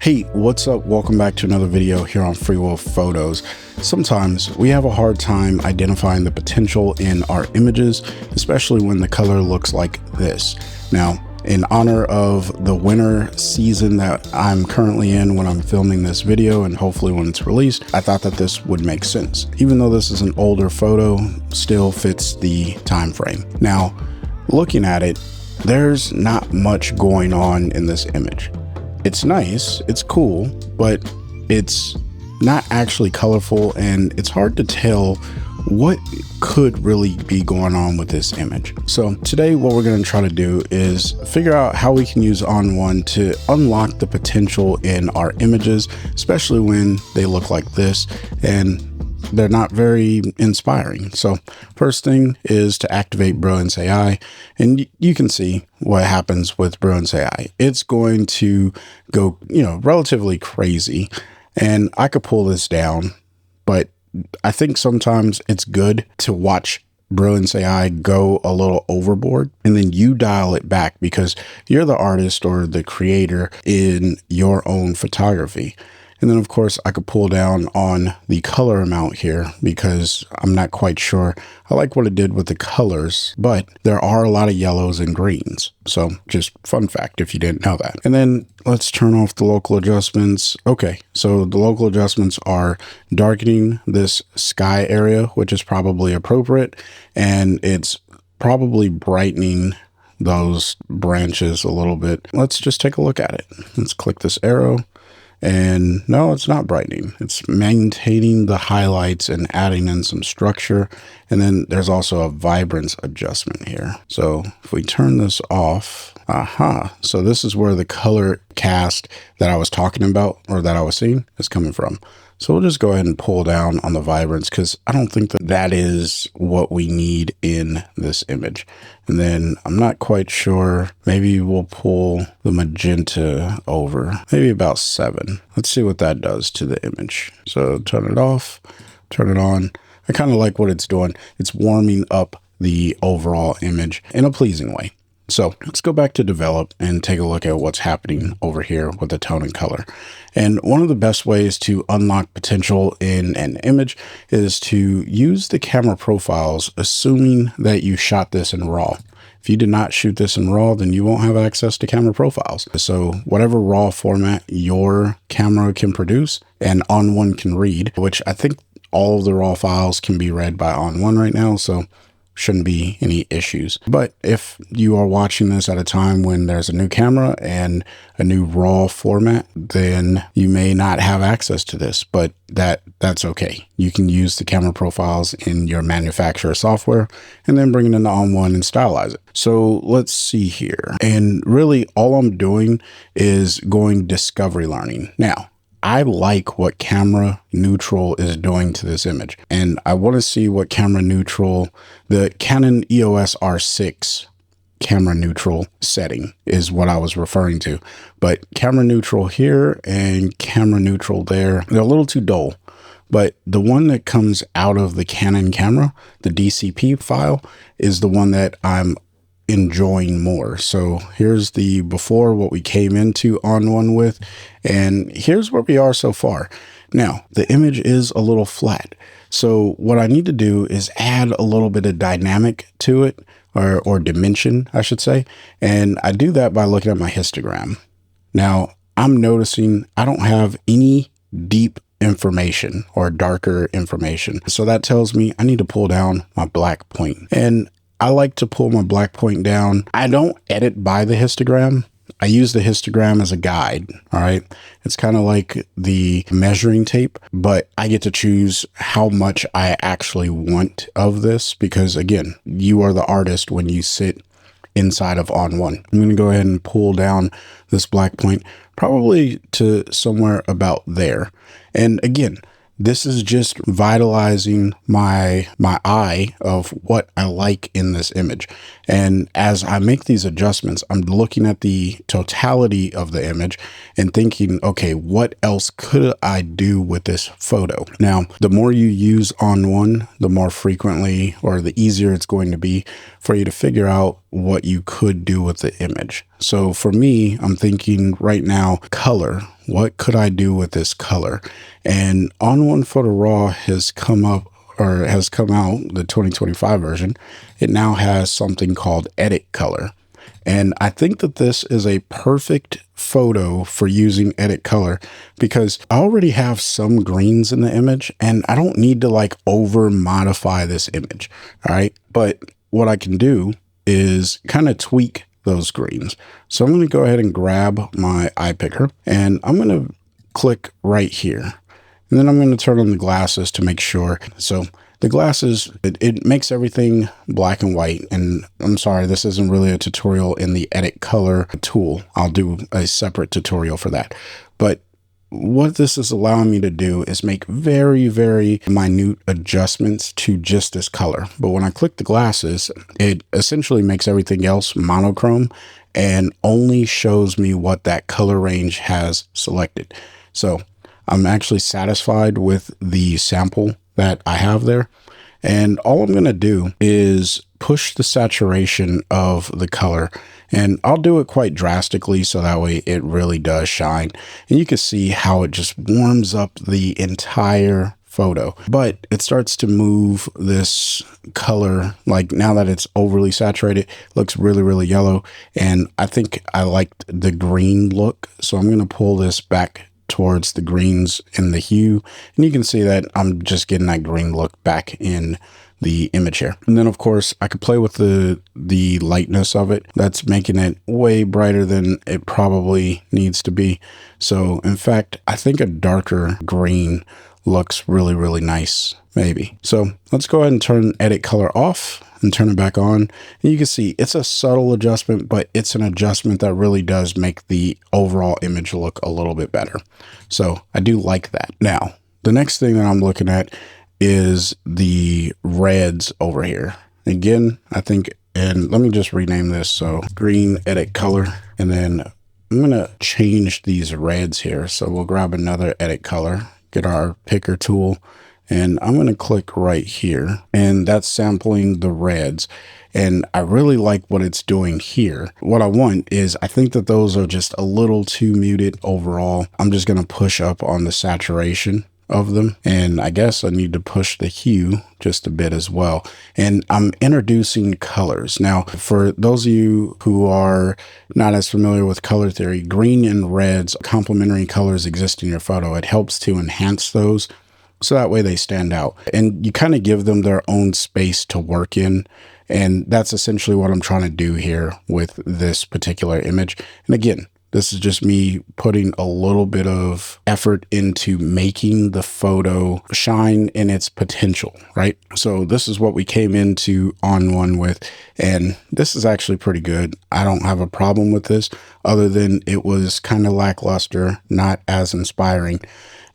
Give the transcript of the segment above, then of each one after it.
Hey, what's up? Welcome back to another video here on Free Will Photos. Sometimes we have a hard time identifying the potential in our images, especially when the color looks like this. Now, in honor of the winter season that I'm currently in when I'm filming this video, and hopefully when it's released, I thought that this would make sense. Even though this is an older photo, still fits the time frame. Now, looking at it, there's not much going on in this image. It's nice, it's cool, but it's not actually colorful, and it's hard to tell what could really be going on with this image. So today what we're going to try to do is figure out how we can use ON1 to unlock the potential in our images, especially when they look like this and they're not very inspiring. So first thing is to activate Brilliance AI, and you can see what happens with Brilliance AI. It's going to go, relatively crazy, and I could pull this down, but I think sometimes it's good to watch Brilliance AI go a little overboard and then you dial it back, because you're the artist or the creator in your own photography. And then of course I could pull down on the color amount here because I'm not quite sure. I like what it did with the colors, but there are a lot of yellows and greens. So just fun fact if you didn't know that. And then let's turn off the local adjustments. Okay, so the local adjustments are darkening this sky area, which is probably appropriate. And it's probably brightening those branches a little bit. Let's just take a look at it. Let's click this arrow. And no, it's not brightening. It's maintaining the highlights and adding in some structure. And then there's also a vibrance adjustment here. So if we turn this off, so this is where the color cast that I was talking about, or that I was seeing, is coming from. So we'll just go ahead and pull down on the vibrance, because I don't think that that is what we need in this image. And then I'm not quite sure, maybe we'll pull the magenta over, maybe about 7. Let's see what that does to the image. So turn it off, turn it on. I kind of like what it's doing. It's warming up the overall image in a pleasing way. So let's go back to develop and take a look at what's happening over here with the tone and color. And one of the best ways to unlock potential in an image is to use the camera profiles, assuming that you shot this in RAW. If you did not shoot this in RAW, then you won't have access to camera profiles. So whatever RAW format your camera can produce and ON1 can read, which I think all of the RAW files can be read by ON1 right now. So shouldn't be any issues. But if you are watching this at a time when there's a new camera and a new RAW format, then you may not have access to this, but that's okay. You can use the camera profiles in your manufacturer software and then bring it into ON1 and stylize it. So let's see here. And really all I'm doing is going discovery learning. Now, I like what camera neutral is doing to this image, and I want to see what camera neutral, the Canon EOS R6 camera neutral setting is what I was referring to. But camera neutral here and camera neutral there, they're a little too dull. But the one that comes out of the Canon camera, the DCP file, is the one that I'm enjoying more. So here's the before, what we came into ON1 with, and here's where we are so far. Now the image is a little flat, so what I need to do is add a little bit of dynamic to it, or dimension I should say, and I do that by looking at my histogram. Now I'm noticing I don't have any deep information or darker information, so that tells me I need to pull down my black point. And I like to pull my black point down. I don't edit by the histogram. I use the histogram as a guide. All right. It's kind of like the measuring tape, but I get to choose how much I actually want of this, because again, you are the artist when you sit inside of ON1. I'm going to go ahead and pull down this black point probably to somewhere about there. And again, this is just vitalizing my eye of what I like in this image. And as I make these adjustments, I'm looking at the totality of the image and thinking, okay, what else could I do with this photo? Now, the more you use ON1, the more frequently, or the easier it's going to be for you to figure out what you could do with the image. So for me, I'm thinking right now, color. what could I do with this color? And ON1 Photo RAW has come out, the 2025 version. It now has something called edit color. And I think that this is a perfect photo for using edit color because I already have some greens in the image and I don't need to like over modify this image. All right. But what I can do is kind of tweak those greens. So I'm going to go ahead and grab my eye picker and I'm going to click right here. And then I'm going to turn on the glasses to make sure. So the glasses, it makes everything black and white. And I'm sorry, this isn't really a tutorial in the edit color tool. I'll do a separate tutorial for that. But what this is allowing me to do is make very, very minute adjustments to just this color. But when I click the glasses, it essentially makes everything else monochrome and only shows me what that color range has selected. So I'm actually satisfied with the sample that I have there. And all I'm going to do is push the saturation of the color, and I'll do it quite drastically so that way it really does shine. And you can see how it just warms up the entire photo, but it starts to move this color. Like now that it's overly saturated, it looks really, really yellow. And I think I liked the green look. So I'm going to pull this back towards the greens in the hue, and you can see that I'm just getting that green look back in the image here. And then of course I could play with the lightness of it. That's making it way brighter than it probably needs to be. So in fact, I think a darker green looks really, really nice, maybe. So let's go ahead and turn edit color off and turn it back on. And you can see it's a subtle adjustment, but it's an adjustment that really does make the overall image look a little bit better. So I do like that. Now, the next thing that I'm looking at is the reds over here. Again, I think, and let me just rename this. So green edit color, and then I'm going to change these reds here. So we'll grab another edit color, get our picker tool, and I'm going to click right here, and that's sampling the reds. And I really like what it's doing here. What I want is, I think that those are just a little too muted overall. I'm just going to push up on the saturation of them. And I guess I need to push the hue just a bit as well. And I'm introducing colors. Now, for those of you who are not as familiar with color theory, green and reds, complementary colors exist in your photo. It helps to enhance those, so that way they stand out. And you kind of give them their own space to work in. And that's essentially what I'm trying to do here with this particular image. And again, this is just me putting a little bit of effort into making the photo shine in its potential, right? So this is what we came into ON1 with, and this is actually pretty good. I don't have a problem with this, other than it was kind of lackluster, not as inspiring.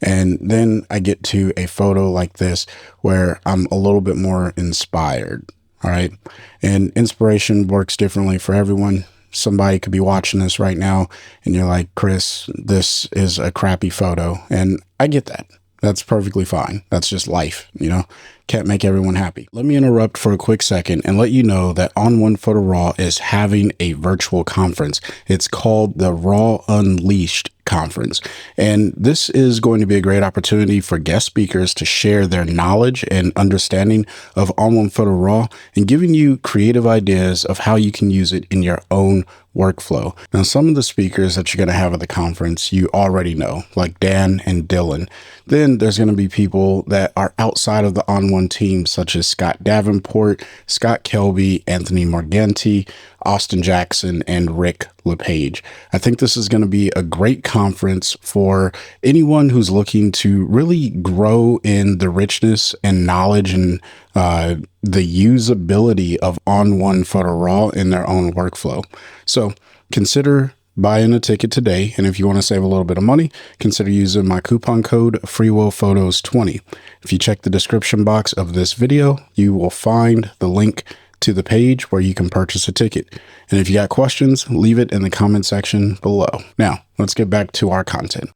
And then I get to a photo like this where I'm a little bit more inspired. All right. And inspiration works differently for everyone. Somebody could be watching this right now and you're like, Chris, this is a crappy photo. And I get that. That's perfectly fine. That's just life, you know, can't make everyone happy. Let me interrupt for a quick second and let you know that ON1 Photo RAW is having a virtual conference. It's called the Raw Unleashed Conference. And this is going to be a great opportunity for guest speakers to share their knowledge and understanding of ON1 Photo RAW and giving you creative ideas of how you can use it in your own workflow. Now, some of the speakers that you're going to have at the conference, you already know, like Dan and Dylan. Then there's going to be people that are outside of the ON1 team, such as Scott Davenport, Scott Kelby, Anthony Morganti, Austin Jackson, and Rick LePage. I think this is going to be a great conference for anyone who's looking to really grow in the richness and knowledge and the usability of ON1 Photo RAW in their own workflow. So consider buying a ticket today. And if you want to save a little bit of money, consider using my coupon code FreeWillPhotos20. If you check the description box of this video, you will find the link to the page where you can purchase a ticket. And if you got questions, leave it in the comment section below. Now, let's get back to our content.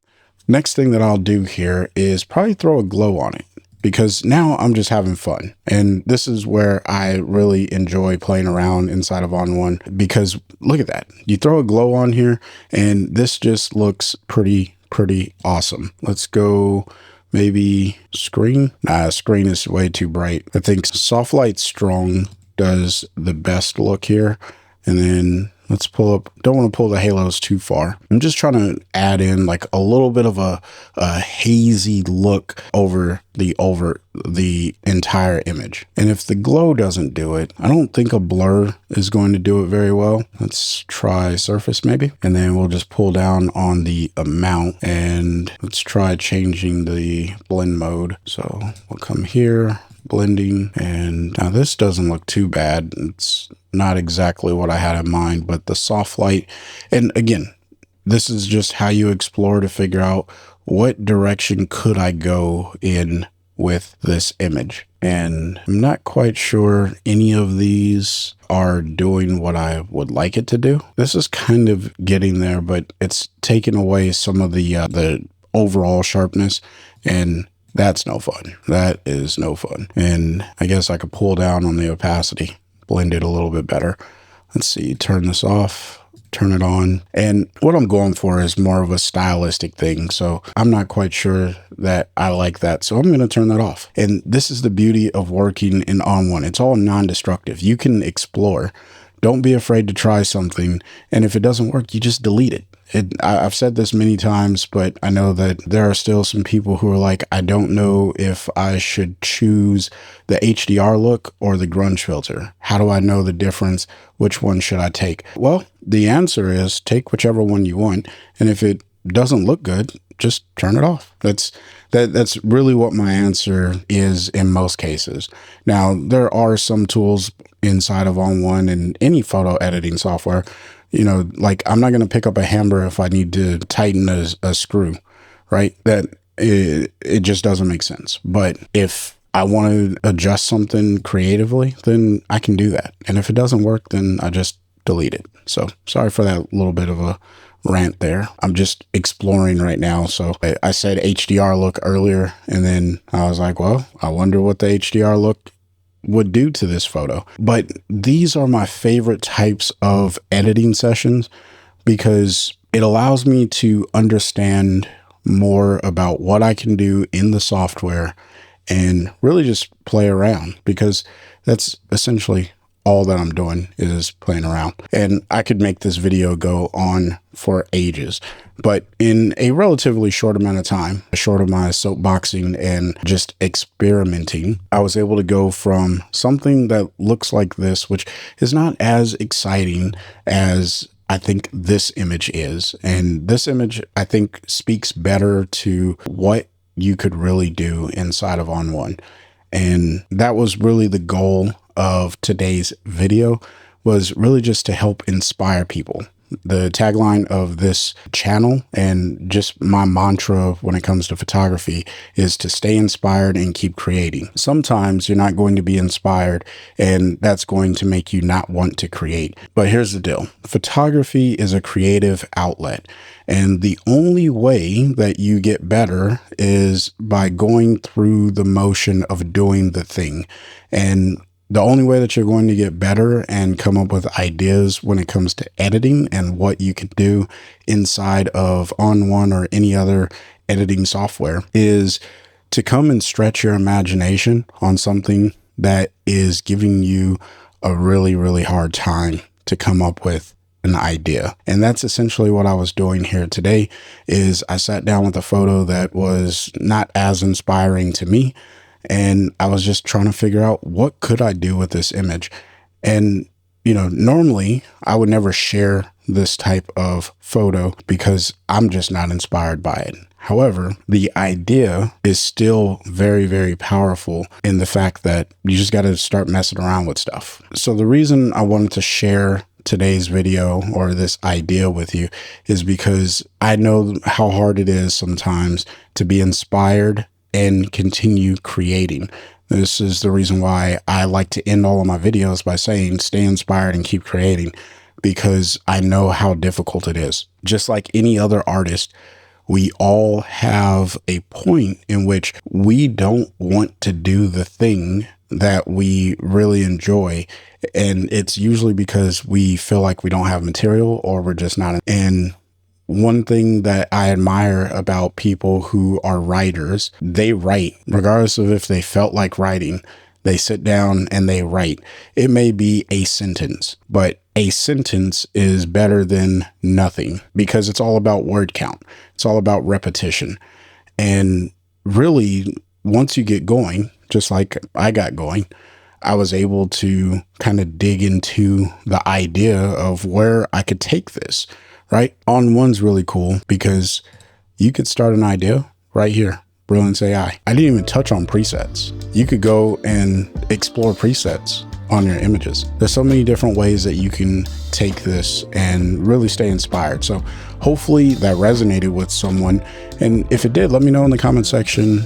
Next thing that I'll do here is probably throw a glow on it, because now I'm just having fun. And this is where I really enjoy playing around inside of ON1, because look at that. You throw a glow on here and this just looks pretty pretty awesome. Let's go maybe screen. Nah, screen is way too bright. I think soft light strong does the best look here. And then let's pull up, don't want to pull the halos too far. I'm just trying to add in like a little bit of a hazy look over the entire image. And if the glow doesn't do it, I don't think a blur is going to do it very well. Let's try surface maybe. And then we'll just pull down on the amount and let's try changing the blend mode. So we'll come here, blending, and now this doesn't look too bad. It's not exactly what I had in mind, but the soft light, and again, this is just how you explore to figure out what direction could I go in with this image. And I'm not quite sure any of these are doing what I would like it to do. This is kind of getting there, but it's taking away some of the overall sharpness, and that's no fun. That is no fun. And I guess I could pull down on the opacity, blend it a little bit better. Let's see, turn this off, turn it on. And what I'm going for is more of a stylistic thing. So I'm not quite sure that I like that. So I'm going to turn that off. And this is the beauty of working in ON1. It's all non-destructive. You can explore. Don't be afraid to try something. And if it doesn't work, you just delete it. I've said this many times, but I know that there are still some people who are like, I don't know if I should choose the HDR look or the grunge filter. How do I know the difference? Which one should I take? Well, the answer is take whichever one you want. And if it doesn't look good, just turn it off. That's really what my answer is in most cases. Now, there are some tools inside of ON1 and any photo editing software. You know, like I'm not going to pick up a hammer if I need to tighten a screw, right? That it just doesn't make sense. But if I want to adjust something creatively, then I can do that. And if it doesn't work, then I just delete it. So sorry for that little bit of a rant there. I'm just exploring right now. So I said HDR look earlier, and then I was like, well, I wonder what the HDR look would do to this photo. But these are my favorite types of editing sessions because it allows me to understand more about what I can do in the software and really just play around, because that's essentially all that I'm doing is playing around. And I could make this video go on for ages, but in a relatively short amount of time, short of my soapboxing and just experimenting, I was able to go from something that looks like this, which is not as exciting as I think this image is. And this image, I think, speaks better to what you could really do inside of ON1. And that was really the goal of today's video, was really just to help inspire people. The tagline of this channel and just my mantra when it comes to photography is to stay inspired and keep creating. Sometimes you're not going to be inspired, and that's going to make you not want to create. But here's the deal. Photography is a creative outlet, and the only way that you get better is by going through the motion of doing the thing. And the only way that you're going to get better and come up with ideas when it comes to editing and what you can do inside of ON1 or any other editing software is to come and stretch your imagination on something that is giving you a really, really hard time to come up with an idea. And that's essentially what I was doing here today. Is I sat down with a photo that was not as inspiring to me, and I was just trying to figure out what could I do with this image. And, you know, normally I would never share this type of photo because I'm just not inspired by it. However, the idea is still very, very powerful in the fact that you just got to start messing around with stuff. So the reason I wanted to share today's video or this idea with you is because I know how hard it is sometimes to be inspired and continue creating. This is the reason why I like to end all of my videos by saying, stay inspired and keep creating, because I know how difficult it is. Just like any other artist, we all have a point in which we don't want to do the thing that we really enjoy. And it's usually because we feel like we don't have material or we're just not. And one thing that I admire about people who are writers, they write regardless of if they felt like writing. They sit down and they write. It may be a sentence, but a sentence is better than nothing because it's all about word count. It's all about repetition. And really, once you get going, just like I got going, I was able to kind of dig into the idea of where I could take this, right? On1's really cool because you could start an idea right here. Brilliance AI. I didn't even touch on presets. You could go and explore presets on your images. There's so many different ways that you can take this and really stay inspired. So hopefully that resonated with someone. And if it did, let me know in the comment section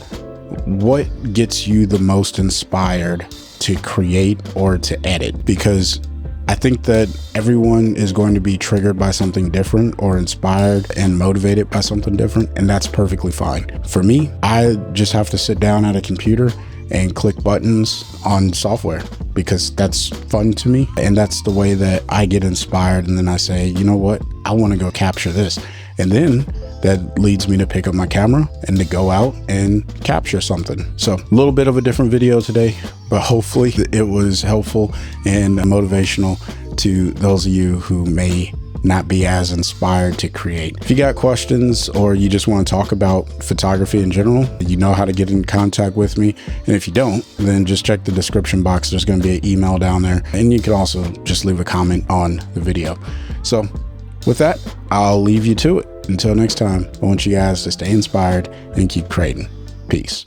what gets you the most inspired to create or to edit, because I think that everyone is going to be triggered by something different or inspired and motivated by something different, and that's perfectly fine. For me, I just have to sit down at a computer and click buttons on software because that's fun to me, and that's the way that I get inspired. And then I say, you know what, I want to go capture this, and then that leads me to pick up my camera and to go out and capture something. So a little bit of a different video today, but hopefully it was helpful and motivational to those of you who may not be as inspired to create. If you got questions or you just want to talk about photography in general, you know how to get in contact with me. And if you don't, then just check the description box. There's going to be an email down there, and you can also just leave a comment on the video. So with that, I'll leave you to it. Until next time, I want you guys to stay inspired and keep creating. Peace.